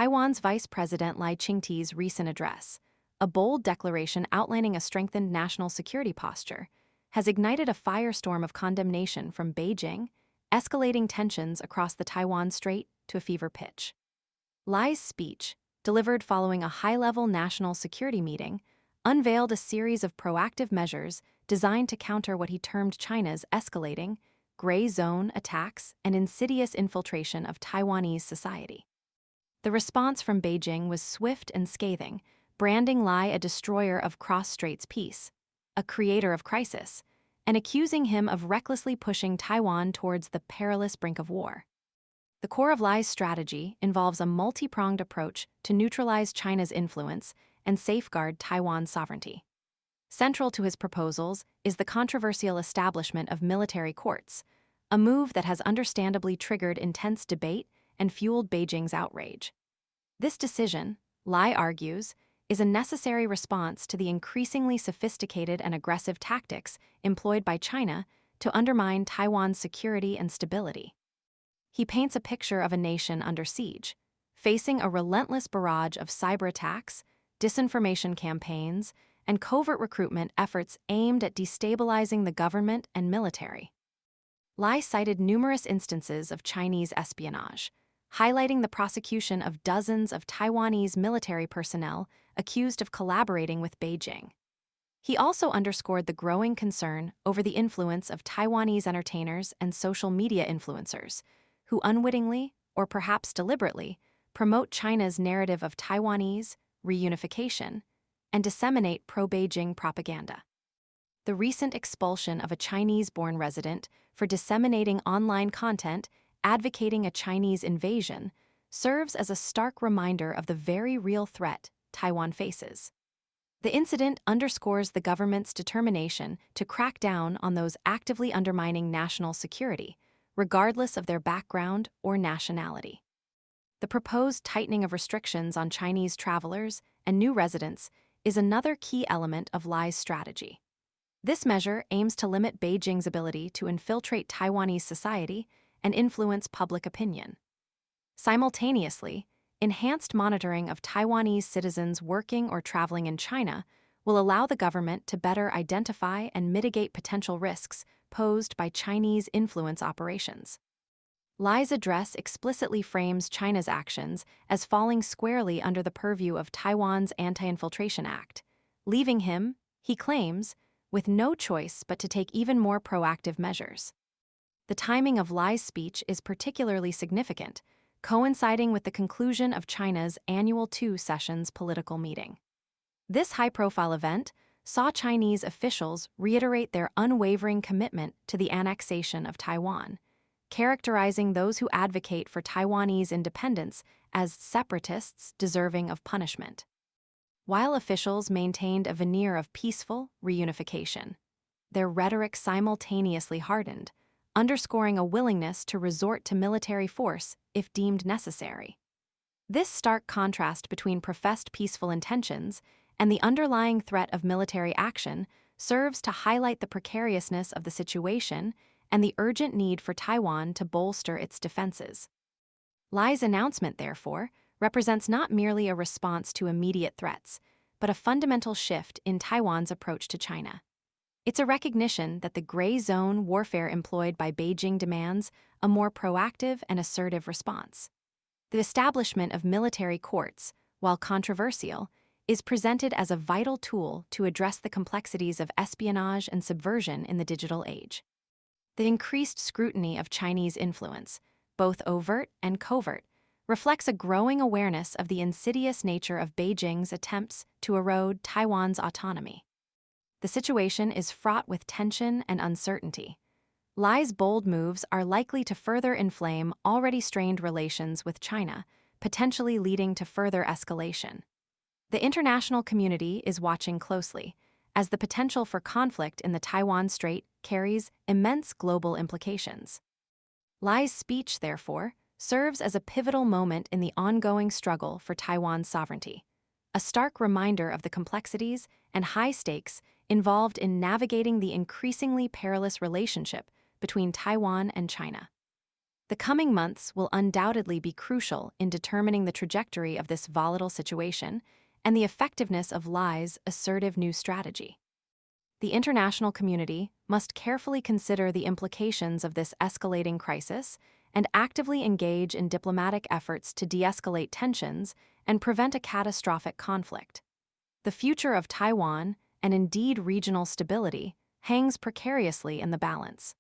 Taiwan's Vice President Lai Ching-te's recent address, a bold declaration outlining a strengthened national security posture, has ignited a firestorm of condemnation from Beijing, escalating tensions across the Taiwan Strait to a fever pitch. Lai's speech, delivered following a high-level national security meeting, unveiled a series of proactive measures designed to counter what he termed China's escalating, gray zone attacks and insidious infiltration of Taiwanese society. The response from Beijing was swift and scathing, branding Lai a destroyer of cross-straits peace, a creator of crisis, and accusing him of recklessly pushing Taiwan towards the perilous brink of war. The core of Lai's strategy involves a multi-pronged approach to neutralize China's influence and safeguard Taiwan's sovereignty. Central to his proposals is the controversial establishment of military courts, a move that has understandably triggered intense debate and fueled Beijing's outrage. This decision, Lai argues, is a necessary response to the increasingly sophisticated and aggressive tactics employed by China to undermine Taiwan's security and stability. He paints a picture of a nation under siege, facing a relentless barrage of cyber attacks, disinformation campaigns, and covert recruitment efforts aimed at destabilizing the government and military. Lai cited numerous instances of Chinese espionage, highlighting the prosecution of dozens of Taiwanese military personnel accused of collaborating with Beijing. He also underscored the growing concern over the influence of Taiwanese entertainers and social media influencers, who unwittingly, or perhaps deliberately, promote China's narrative of Taiwanese reunification and disseminate pro-Beijing propaganda. The recent expulsion of a Chinese-born resident for disseminating online content advocating a Chinese invasion serves as a stark reminder of the very real threat Taiwan faces. The incident underscores the government's determination to crack down on those actively undermining national security, regardless of their background or nationality. The proposed tightening of restrictions on Chinese travelers and new residents is another key element of Lai's strategy. This measure aims to limit Beijing's ability to infiltrate Taiwanese society and influence public opinion. Simultaneously, enhanced monitoring of Taiwanese citizens working or traveling in China will allow the government to better identify and mitigate potential risks posed by Chinese influence operations. Lai's address explicitly frames China's actions as falling squarely under the purview of Taiwan's Anti-Infiltration Act, leaving him, he claims, with no choice but to take even more proactive measures. The timing of Lai's speech is particularly significant, coinciding with the conclusion of China's annual Two Sessions political meeting. This high-profile event saw Chinese officials reiterate their unwavering commitment to the annexation of Taiwan, characterizing those who advocate for Taiwanese independence as separatists deserving of punishment. While officials maintained a veneer of peaceful reunification, their rhetoric simultaneously hardened, underscoring a willingness to resort to military force if deemed necessary. This stark contrast between professed peaceful intentions and the underlying threat of military action serves to highlight the precariousness of the situation and the urgent need for Taiwan to bolster its defenses. Lai's announcement, therefore, represents not merely a response to immediate threats, but a fundamental shift in Taiwan's approach to China. It's a recognition that the gray zone warfare employed by Beijing demands a more proactive and assertive response. The establishment of military courts, while controversial, is presented as a vital tool to address the complexities of espionage and subversion in the digital age. The increased scrutiny of Chinese influence, both overt and covert, reflects a growing awareness of the insidious nature of Beijing's attempts to erode Taiwan's autonomy. The situation is fraught with tension and uncertainty. Lai's bold moves are likely to further inflame already strained relations with China, potentially leading to further escalation. The international community is watching closely, as the potential for conflict in the Taiwan Strait carries immense global implications. Lai's speech, therefore, serves as a pivotal moment in the ongoing struggle for Taiwan's sovereignty, a stark reminder of the complexities and high stakes involved in navigating the increasingly perilous relationship between Taiwan and China. The coming months will undoubtedly be crucial in determining the trajectory of this volatile situation and the effectiveness of Lai's assertive new strategy. The international community must carefully consider the implications of this escalating crisis and actively engage in diplomatic efforts to de-escalate tensions and prevent a catastrophic conflict. The future of Taiwan, and indeed regional stability, hangs precariously in the balance.